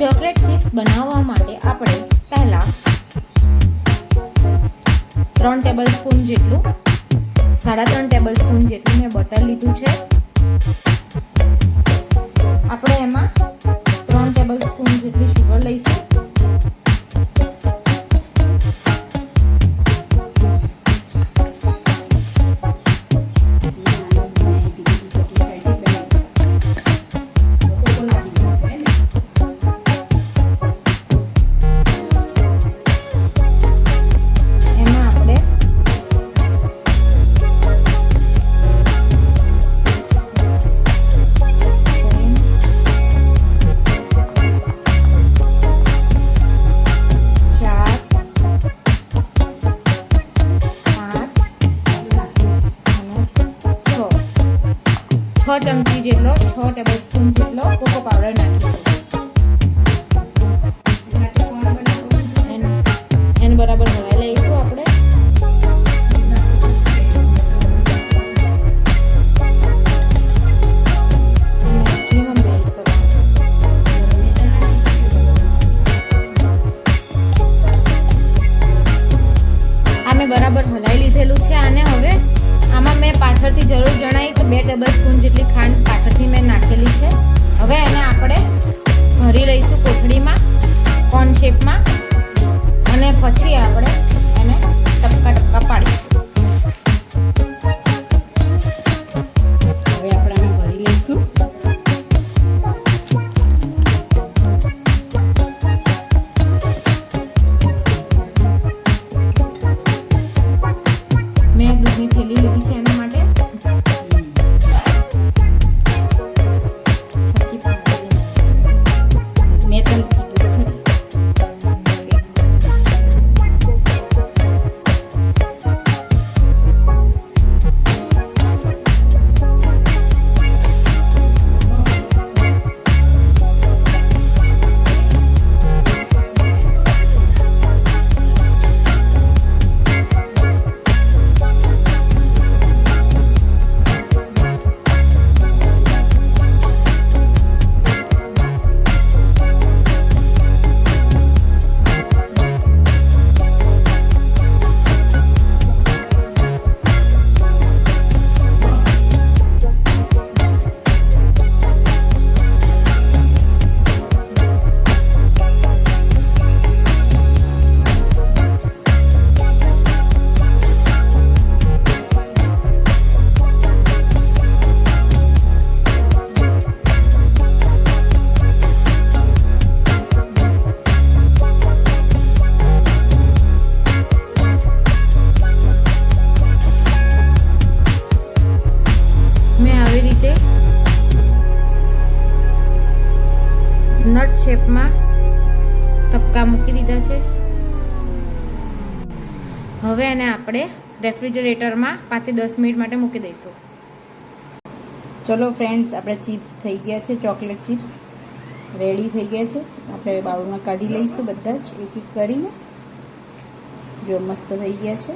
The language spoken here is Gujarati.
ચોકલેટ ચિપ્સ બનાવવા માટે આપણે પહેલા 3 ટેબલસ્પૂન જેટલું 3.5 ટેબલસ્પૂન જેટલું મેં બટર લીધું છે। આપણે એમાં 3 ટેબલસ્પૂન જેટલી શુગર લઈશું। चमची જેટલો 6 ટેબલસ્પૂન જેટલો કોકો પાવડર નાખીશું। એને બરાબર હલાવી લઈશું આપણે। આ મેં બરાબર હલાવી લીધેલું છે। આને હવે આમાં મેં પાછળથી જરૂર જણાવી તો 2 ટેબલસ્પૂન જેટલી ખાંડ પાછળથી મેં નાખેલી છે। હવે એને આપણે ભરી લઈશું કોથળીમાં કોન શેપમાં અને પછી આપણે એને ટપકા ટપકા પાડીશું। હવે આપણે આને ભરી લઈશું। મેં દૂધની થેલી લીધી છે એના માટે। નટ શેપમાં ટપકા મૂકી દીધા છે। હવે એને આપણે રેફ્રિજરેટરમાં 5 થી 10 મિનિટ માટે મૂકી દઈશું। ચલો ફ્રેન્ડ્સ, આપણે ચિપ્સ થઈ ગયા છે, ચોકલેટ ચિપ્સ રેડી થઈ ગયા છે। આપણે બાઉલમાં કાઢી લઈશું બધા જ એક એક કરીને। જો મસ્ત થઈ ગયા છે।